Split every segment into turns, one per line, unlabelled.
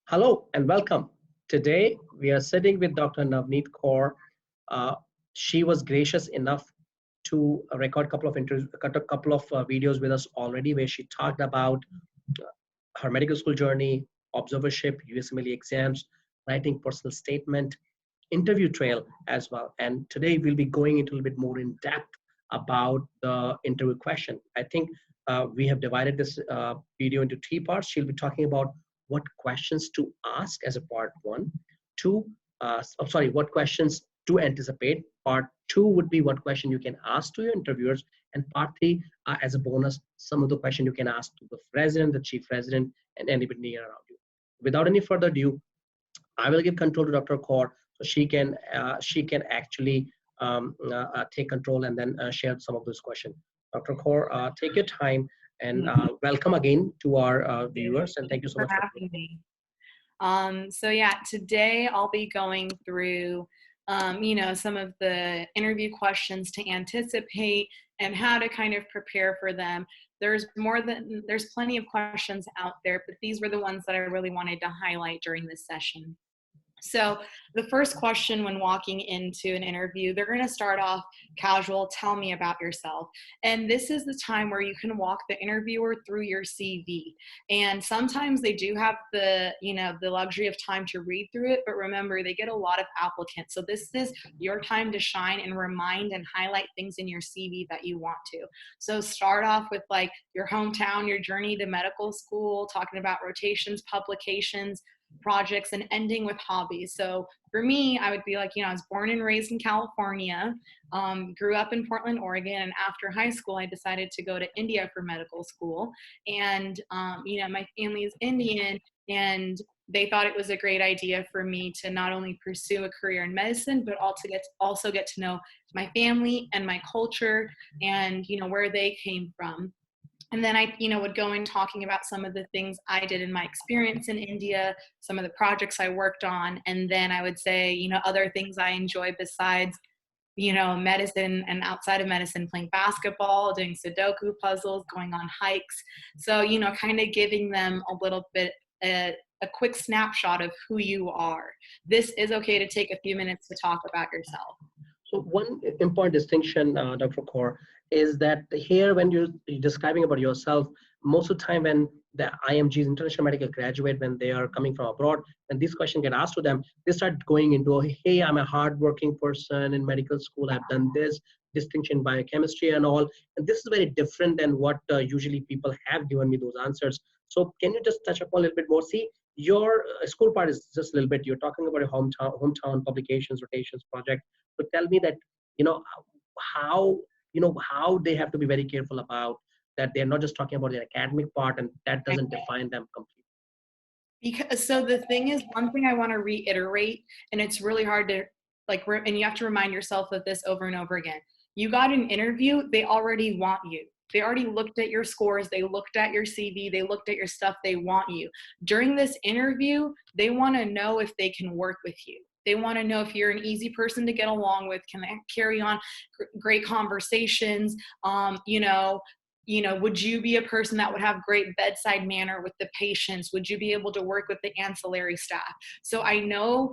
Hello and welcome. Today we are sitting with Dr. Navneet Kaur. Uh, she was gracious enough to record a couple of videos with us already, where she talked about her medical school journey, observership, US MLE exams, writing personal statement, interview trail as well. And today we'll be going into a little bit more in depth about the interview question. I think we have divided this video into three parts. She'll be talking about what questions to ask as a part one, what questions to anticipate. Part two would be what question you can ask to your interviewers, and part three, as a bonus, some of the question you can ask to the president, the chief president, and anybody near around you. Without any further ado, I will give control to Dr. Kaur so she can actually take control and then share some of those questions. Dr. Kaur, take your time and welcome again to our viewers, and thank you so
for
much for
having me. Today I'll be going through, some of the interview questions to anticipate and how to kind of prepare for them. There's plenty of questions out there, but these were the ones that I really wanted to highlight during this session. So the first question when walking into an interview, they're going to start off casual, tell me about yourself. And this is the time where you can walk the interviewer through your CV. And sometimes they do have the luxury of time to read through it, but remember, they get a lot of applicants. So this is your time to shine and remind and highlight things in your CV that you want to. So start off with like your hometown, your journey to medical school, talking about rotations, publications, projects, and ending with hobbies. So for me, I would be like, I was born and raised in California, grew up in Portland, Oregon, and after high school, I decided to go to India for medical school. And, my family is Indian, and they thought it was a great idea for me to not only pursue a career in medicine, but also get to know my family and my culture and, where they came from. And then I, would go in talking about some of the things I did in my experience in India, some of the projects I worked on. And then I would say, other things I enjoy besides, medicine and outside of medicine, playing basketball, doing Sudoku puzzles, going on hikes. So, kind of giving them a little bit, a quick snapshot of who you are. This is okay to take a few minutes to talk about yourself.
So one important distinction, Dr. Kaur, is that here when you're describing about yourself, most of the time when the IMGs, international medical graduate, when they are coming from abroad, and this question get asked to them, they start going into, hey, I'm a hardworking person in medical school, I've done this, distinction biochemistry and all. And this is very different than what usually people have given me those answers. So can you just touch upon a little bit more? See, your school part is just a little bit, you're talking about your hometown publications, rotations, project. So tell me that, how, how they have to be very careful about that. They're not just talking about their academic part, and that doesn't define them completely.
So the thing is, one thing I want to reiterate, and it's really hard to and you have to remind yourself of this over and over again. You got an interview, they already want you. They already looked at your scores, they looked at your CV, they looked at your stuff, they want you. During this interview, they want to know if they can work with you. They want to know if you're an easy person to get along with, can they carry on great conversations, would you be a person that would have great bedside manner with the patients? Would you be able to work with the ancillary staff? So I know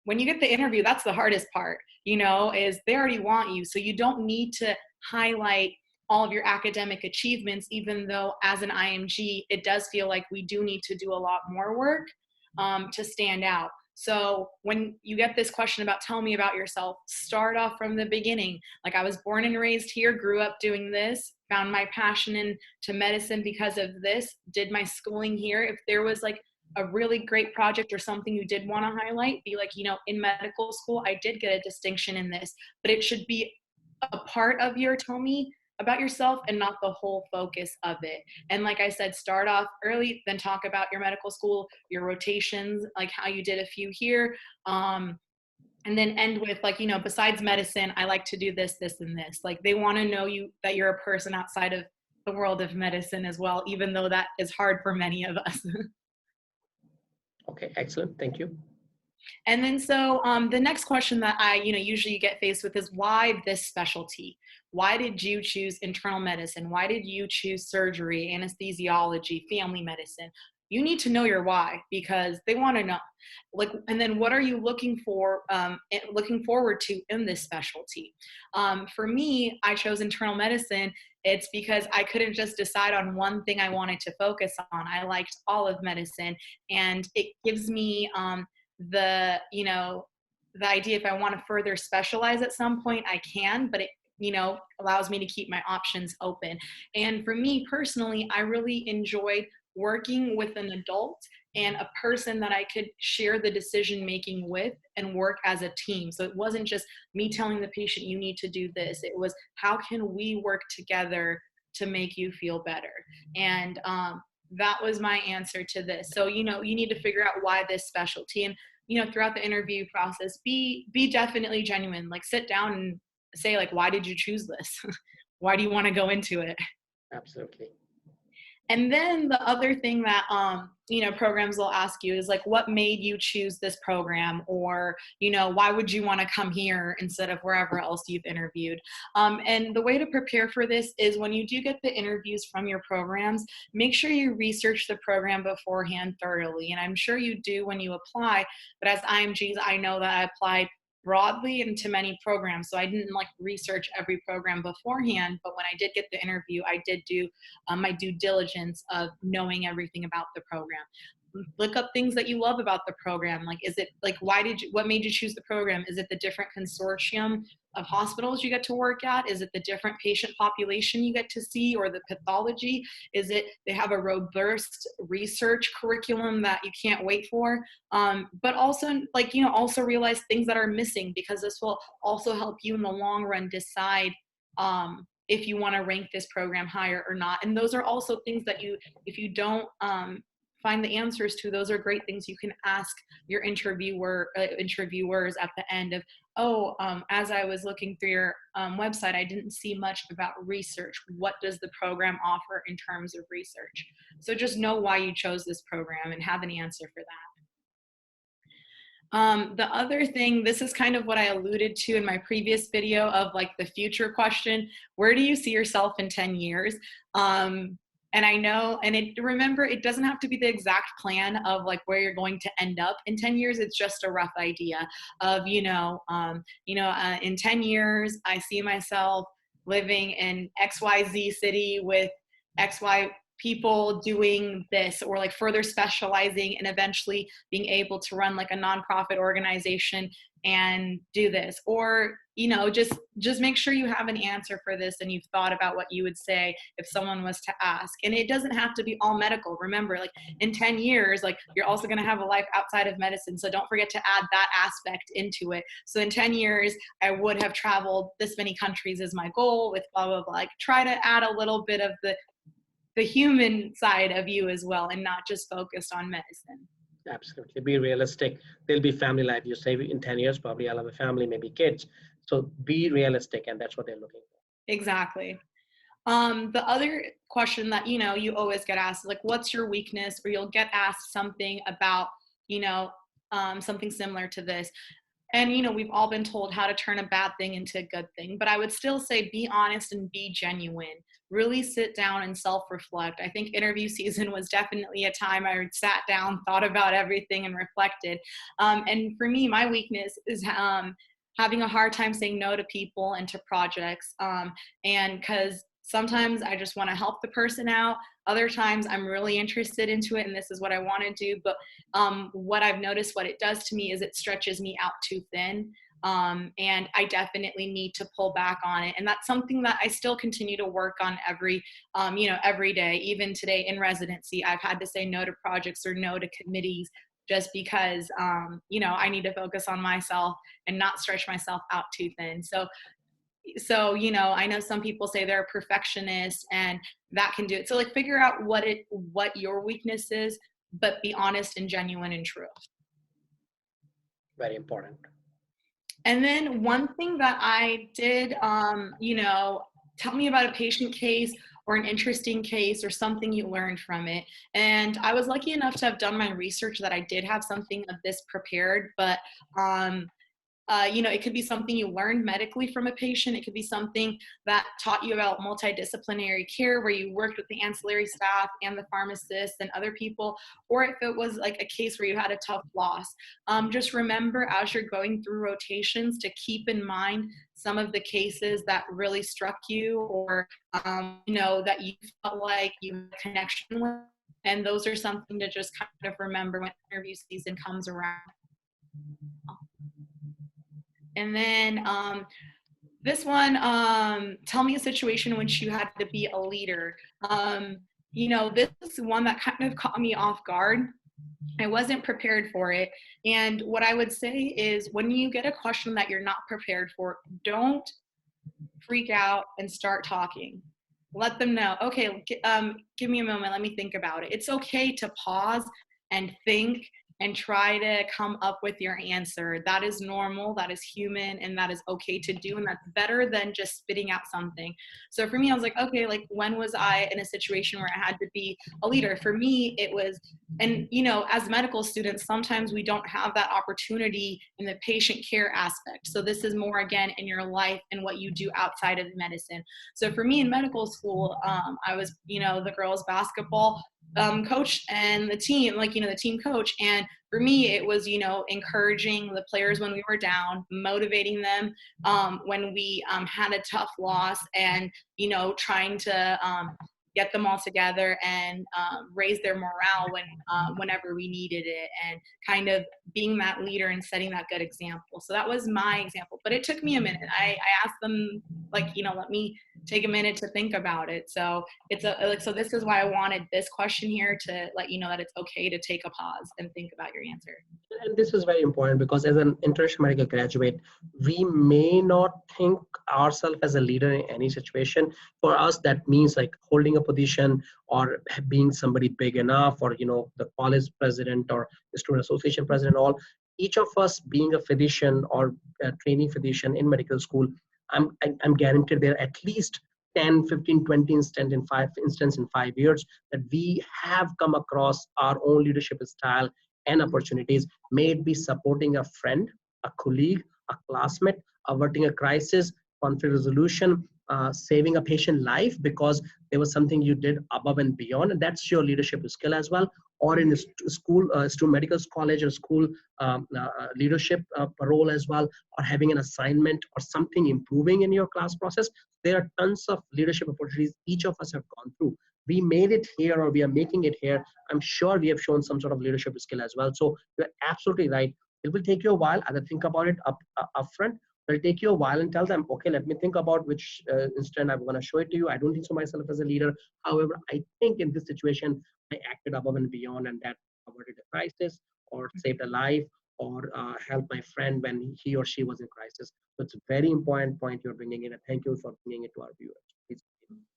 when you get the interview, that's the hardest part, is they already want you. So you don't need to highlight all of your academic achievements, even though as an IMG, it does feel like we do need to do a lot more work to stand out. So when you get this question about tell me about yourself, start off from the beginning. Like, I was born and raised here, grew up doing this, found my passion into medicine because of this, did my schooling here. If there was like a really great project or something you did want to highlight, be like, in medical school, I did get a distinction in this, but it should be a part of your tell me about yourself and not the whole focus of it. And like I said, start off early, then talk about your medical school, your rotations, like how you did a few here. And then end with like, besides medicine, I like to do this, this, and this. Like, they want to know you, that you're a person outside of the world of medicine as well, even though that is hard for many of us.
Okay, excellent. Thank you.
And then so the next question that I usually get faced with is, why this specialty? Why did you choose internal medicine? Why did you choose surgery, anesthesiology, family medicine? you need to know your why, because they want to know, like, and then what are you looking for, looking forward to in this specialty. For me, I chose internal medicine. It's because I couldn't just decide on one thing I wanted to focus on. I liked all of medicine, and it gives me the, you know, the idea if I want to further specialize at some point, I can, but it, you know, allows me to keep my options open. And for me personally, I really enjoyed working with an adult and a person that I could share the decision making with and work as a team. So it wasn't just me telling the patient, you need to do this. It was, how can we work together to make you feel better? And that was my answer to this. So, you know, you need to figure out why this specialty. And, you know, throughout the interview process, be definitely genuine. Like, sit down and say, like, why did you choose this? Why do you want to go into it?
Absolutely.
And then the other thing that, you know, programs will ask you is like, what made you choose this program? Or, you know, why would you want to come here instead of wherever else you've interviewed? And the way to prepare for this is when you do get the interviews from your programs, make sure you research the program beforehand thoroughly. And I'm sure you do when you apply, but as IMGs, I know that I applied broadly into many programs. So I didn't like research every program beforehand, but when I did get the interview, I did do my due diligence of knowing everything about the program. Look up things that you love about the program. Like, is it like, what made you choose the program? Is it the different consortium of hospitals you get to work at? Is it the different patient population you get to see, or the pathology? Is it they have a robust research curriculum that you can't wait for? But also, like, you know, also realize things that are missing, because this will also help you in the long run decide if you want to rank this program higher or not. And those are also things that you, if you don't find the answers to, those are great things you can ask your interviewers at the end of, oh, as I was looking through your website, I didn't see much about research. What does the program offer in terms of research? So just know why you chose this program and have an answer for that. The other thing, this is kind of what I alluded to in my previous video of like the future question, where do you see yourself in 10 years? And I know, and remember, it doesn't have to be the exact plan of like where you're going to end up in 10 years. It's just a rough idea of, in 10 years, I see myself living in XYZ city with XY people doing this, or like further specializing and eventually being able to run like a nonprofit organization and do this. Or, you know, just make sure you have an answer for this and you've thought about what you would say if someone was to ask. And it doesn't have to be all medical. Remember, like in 10 years, like you're also going to have a life outside of medicine. So don't forget to add that aspect into it. So in 10 years, I would have traveled this many countries as my goal with blah, blah, blah. Like try to add a little bit of the human side of you as well, and not just focused on medicine.
Absolutely. Be realistic. There'll be family life. You say in 10 years, probably I'll have a family, maybe kids. So be realistic, and that's what they're looking for.
Exactly. The other question that, you know, you always get asked is like, what's your weakness? Or you'll get asked something about, you know, something similar to this. And, you know, we've all been told how to turn a bad thing into a good thing, but I would still say be honest and be genuine. Really sit down and self-reflect. I think interview season was definitely a time I sat down, thought about everything and reflected. And for me, my weakness is having a hard time saying no to people and to projects. And because sometimes I just want to help the person out. Other times I'm really interested into it and this is what I want to do. But what I've noticed, what it does to me is it stretches me out too thin. And I definitely need to pull back on it. And that's something that I still continue to work on every day. Even today in residency, I've had to say no to projects or no to committees just because, I need to focus on myself and not stretch myself out too thin. So, you know, I know some people say they're a perfectionist and that can do it. So like figure out what your weakness is, but be honest and genuine and true.
Very important.
And then one thing that I did, tell me about a patient case or an interesting case or something you learned from it. And I was lucky enough to have done my research that I did have something of this prepared, but it could be something you learned medically from a patient. It could be something that taught you about multidisciplinary care, where you worked with the ancillary staff and the pharmacist and other people, or if it was like a case where you had a tough loss. Just remember as you're going through rotations to keep in mind some of the cases that really struck you, or that you felt like you had a connection with. And those are something to just kind of remember when interview season comes around. And then this one, tell me a situation in which you had to be a leader. This is one that kind of caught me off guard. I wasn't prepared for it. And what I would say is, when you get a question that you're not prepared for, don't freak out and start talking. Let them know, okay, give me a moment, let me think about it. It's okay to pause and think and try to come up with your answer. That is normal, that is human, and that is okay to do, and that's better than just spitting out something. So for me, I was like, okay, like, when was I in a situation where I had to be a leader? For me, it was, and as medical students, sometimes we don't have that opportunity in the patient care aspect. So this is more, again, in your life and what you do outside of medicine. So for me in medical school, I was, the girls basketball coach and the team, the team coach. And for me, it was, encouraging the players when we were down, motivating them when we had a tough loss, and, trying to get them all together and raise their morale whenever we needed it, and kind of being that leader and setting that good example. So that was my example, but it took me a minute. I asked them, let me take a minute to think about it. So so this is why I wanted this question here, to let you know that it's okay to take a pause and think about your answer.
And this is very important, because as an international medical graduate, we may not think ourselves as a leader in any situation. For us, that means like holding a position, or being somebody big enough, or the college president or the student association president. All each of us being a physician or a training physician in medical school, I'm guaranteed there at least 10, 15, 20 instances in 5 years that we have come across our own leadership style and opportunities. May it be supporting a friend, a colleague, a classmate, averting a crisis, conflict resolution, saving a patient life because there was something you did above and beyond, and that's your leadership skill as well. Or in a school, medical college or school leadership role as well, or having an assignment or something improving in your class process. There are tons of leadership opportunities each of us have gone through. We made it here, or we are making it here. I'm sure we have shown some sort of leadership skill as well. So you're absolutely right. It will take you a while. Either think about it upfront. It'll take you a while and tell them, okay, let me think about which instant I'm going to show it to you. I don't think so myself as a leader. However, I think in this situation, I acted above and beyond, and that averted a crisis, or saved a life, or helped my friend when he or she was in crisis. So it's a very important point you're bringing in, and thank you for bringing it to our viewers. Please.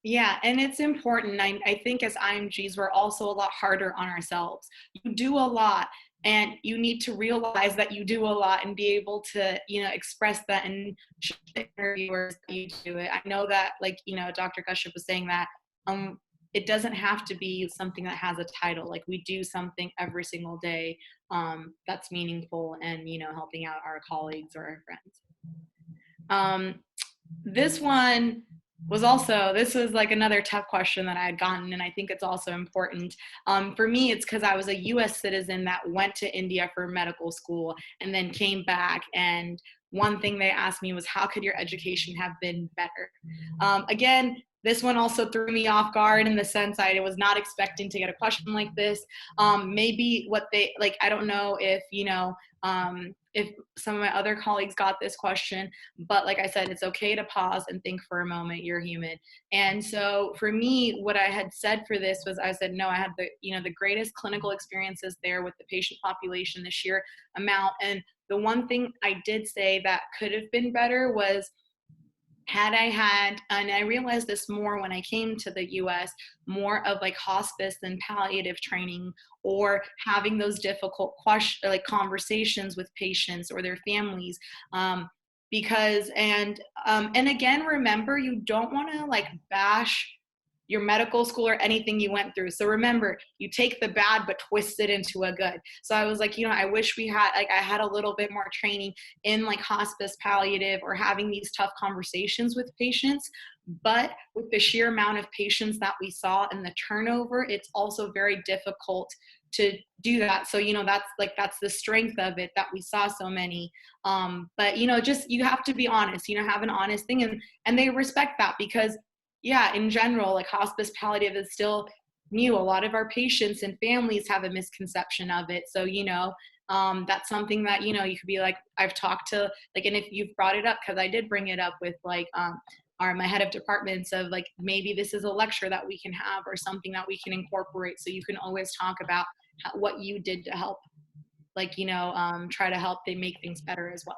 Yeah, and it's important. I think as IMGs, we're also a lot harder on ourselves. You do a lot, and you need to realize that you do a lot and be able to, express that and show the interviewers that you do it. I know that, Dr. Kashyap was saying that it doesn't have to be something that has a title. Like, we do something every single day that's meaningful and, helping out our colleagues or our friends. This one was also, this was like another tough question that I had gotten, and I think it's also important. For me, it's because I was a US citizen that went to India for medical school and then came back, and one thing they asked me was, how could your education have been better? Again, this one also threw me off guard, in the sense I was not expecting to get a question like this. Maybe what they, I don't know if, if some of my other colleagues got this question, but like I said, it's okay to pause and think for a moment. You're human. And so for me, what I had said for this was, I said, no, I had the greatest clinical experiences there with the patient population, the sheer amount. And the one thing I did say that could have been better was, had I had, and I realized this more when I came to the US, more of hospice and palliative training, or having those difficult conversations with patients or their families. Because, and again, remember, you don't want to bash your medical school or anything you went through. So remember, you take the bad but twist it into a good. So I was like, you know, I wish we had, like, I had a little bit more training in like hospice, palliative, or having these tough conversations with patients. But with the sheer amount of patients that we saw and the turnover, it's also very difficult to do that. So, you know, that's the strength of it, that we saw so many. But, you know, just, you have to be honest, you know, have an honest thing, and they respect that, because yeah, in general, like hospice palliative is still new. A lot of our patients and families have a misconception of it. So, you know, that's something that, you know, you could be like, I've talked to, like, and if you've brought it up, because I did bring it up with like, my head of departments, of like, maybe this is a lecture that we can have or something that we can incorporate. So you can always talk about what you did to help, like, you know, try to help they make things better as well.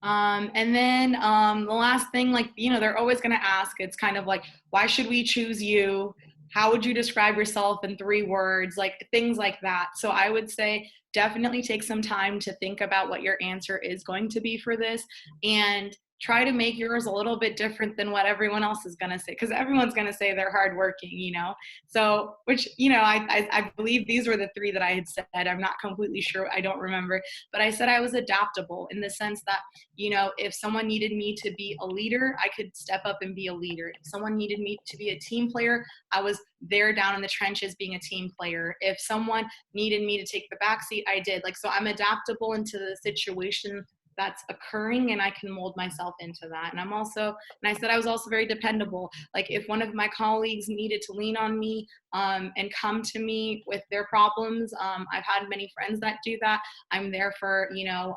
And then the last thing, like, you know, they're always going to ask, it's kind of like, why should we choose you? How would you describe yourself in 3 words? Like things like that. So I would say definitely take some time to think about what your answer is going to be for this, and try to make yours a little bit different than what everyone else is going to say, because everyone's going to say they're hardworking, you know. So, which, you know, I believe these were the 3 that I had said. I'm not completely sure, I don't remember, but I said I was adaptable in the sense that, you know, if someone needed me to be a leader, I could step up and be a leader. If someone needed me to be a team player, I was there down in the trenches being a team player. If someone needed me to take the backseat, I did. Like, so I'm adaptable into the situation that's occurring, and I can mold myself into that. And I said I was also very dependable. Like, if one of my colleagues needed to lean on me and come to me with their problems, I've had many friends that do that. I'm there for, you know,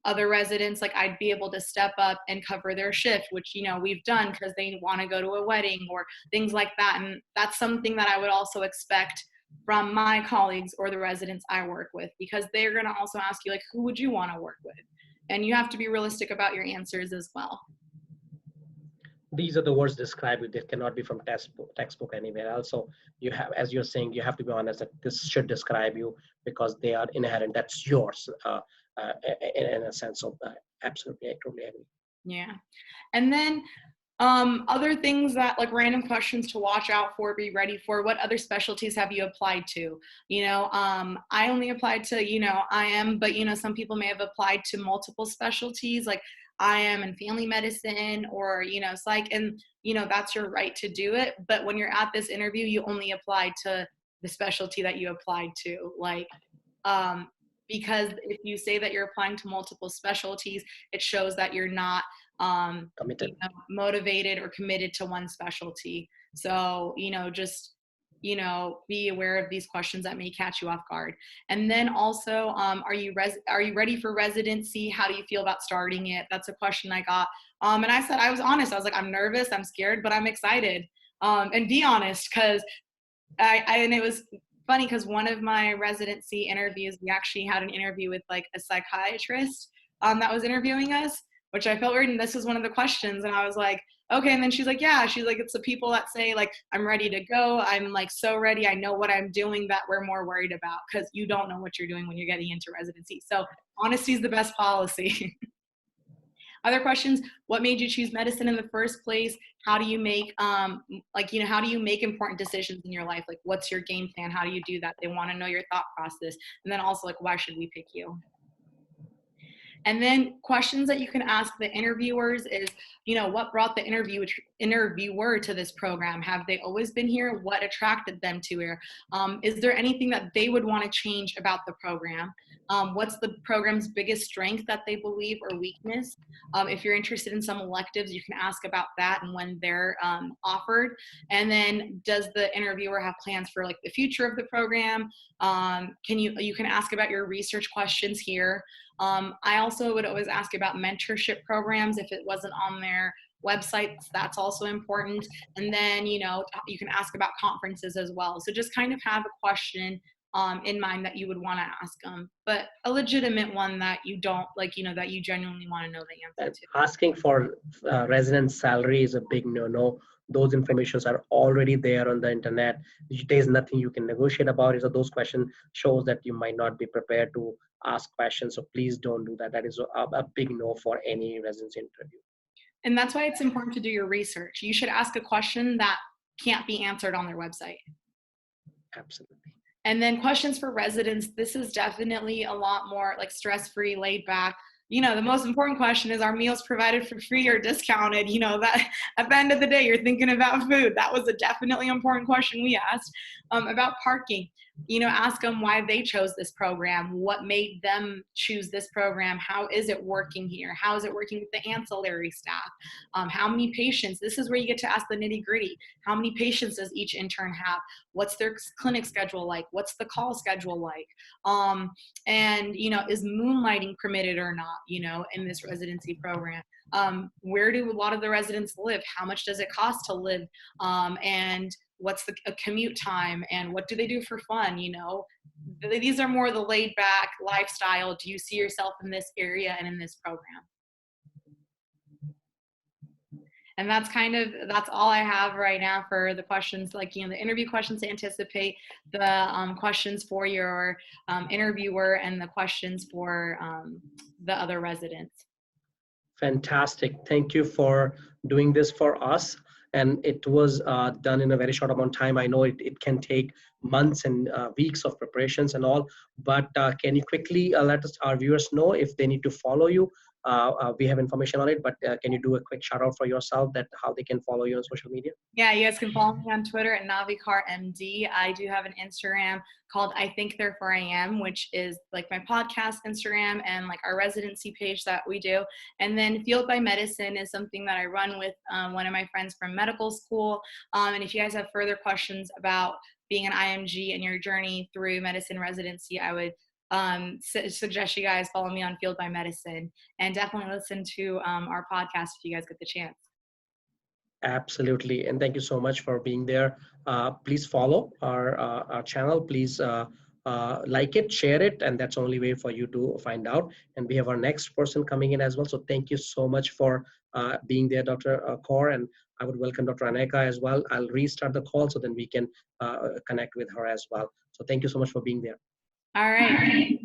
other residents. Like, I'd be able to step up and cover their shift, which, you know, we've done because they want to go to a wedding or things like that. And that's something that I would also expect from my colleagues or the residents I work with, because they're going to also ask you, like, who would you want to work with? And you have to be realistic about your answers as well.
These are the words describe you. They cannot be from textbook anywhere else. So you have, as you're saying, you have to be honest that this should describe you because they are inherent. That's yours in a sense of absolutely, I totally agree.
Yeah. And then other things that, like, random questions to watch out for, be ready for. What other specialties have you applied to? You know, I only applied to, you know, IM, but, you know, some people may have applied to multiple specialties, like IM and family medicine, or, you know, psych, and, you know, that's your right to do it. But when you're at this interview, you only apply to the specialty that you applied to. Like, because if you say that you're applying to multiple specialties, it shows that you're not
Committed.
you know, motivated or committed to one specialty. So, you know, just, you know, be aware of these questions that may catch you off guard. And then also, are you ready for residency? How do you feel about starting it? That's a question I got. And I said, I was honest. I was like, I'm nervous, I'm scared, but I'm excited. And be honest, because and it was funny because one of my residency interviews, we actually had an interview with like a psychiatrist that was interviewing us, which I felt weird. And this was one of the questions. And I was like, okay. And then she's like, yeah, she's like, it's the people that say like, I'm ready to go. I'm like, so ready. I know what I'm doing, that we're more worried about, because you don't know what you're doing when you're getting into residency. So honesty is the best policy. Other questions: what made you choose medicine in the first place? How do you make, like, you know, how do you make important decisions in your life? Like, what's your game plan? How do you do that? They want to know your thought process. And then also, like, why should we pick you? And then questions that you can ask the interviewers is, you know, what brought the interviewer to this program? Have they always been here? What attracted them to here? Is there anything that they would want to change about the program? What's the program's biggest strength that they believe, or weakness? If you're interested in some electives, you can ask about that and when they're offered. And then, does the interviewer have plans for like the future of the program? You can ask about your research questions here. I also would always ask about mentorship programs if it wasn't on their websites. That's also important. And then, you know, you can ask about conferences as well. So just kind of have a question in mind that you would want to ask them, but a legitimate one that you don't, like, you know, that you genuinely want to know the answer to.
Asking for resident salary is a big no-no. Those informations are already there on the internet. There's nothing you can negotiate about it. So those questions shows that you might not be prepared to ask questions. So please don't do that. That is a big no for any residency interview.
And that's why it's important to do your research. You should ask a question that can't be answered on their website.
Absolutely.
And then questions for residents. This is definitely a lot more like stress-free, laid back. You know, the most important question is, are meals provided for free or discounted? You know, that at the end of the day, you're thinking about food. That was a definitely important question we asked. About parking. You know, ask them why they chose this program, what made them choose this program, how is it working here, how is it working with the ancillary staff, how many patients, this is where you get to ask the nitty gritty, how many patients does each intern have, what's their clinic schedule like, what's the call schedule like, and, you know, is moonlighting permitted or not, you know, in this residency program. Where do a lot of the residents live? How much does it cost to live? And what's a commute time, and what do they do for fun? You know, these are more the laid back lifestyle. Do you see yourself in this area and in this program? And that's all I have right now for the questions, like, you know, the interview questions to anticipate, the questions for your interviewer, and the questions for the other residents.
Fantastic. Thank you for doing this for us. And it was done in a very short amount of time. I know it can take months and weeks of preparations and all, but can you quickly let our viewers know if they need to follow you? We have information on it, but can you do a quick shout out for yourself, that how they can follow you on social media?
Yeah, you guys can follow me on Twitter at NavneetKaurMD. I do have an Instagram called I Think Therefore I Am, which is like my podcast Instagram and like our residency page that we do. And then Fueled by Medicine is something that I run with one of my friends from medical school. And if you guys have further questions about being an IMG and your journey through medicine residency, I would suggest you guys follow me on Fueled by Medicine, and definitely listen to our podcast if you guys get the chance.
Absolutely. And thank you so much for being there. Please follow our channel. Please like it, share it, and that's the only way for you to find out. And we have our next person coming in as well. So thank you so much for being there, Dr. Kaur, and I would welcome Dr. Aneka as well. I'll restart the call so then we can connect with her as well. So thank you so much for being there.
All right.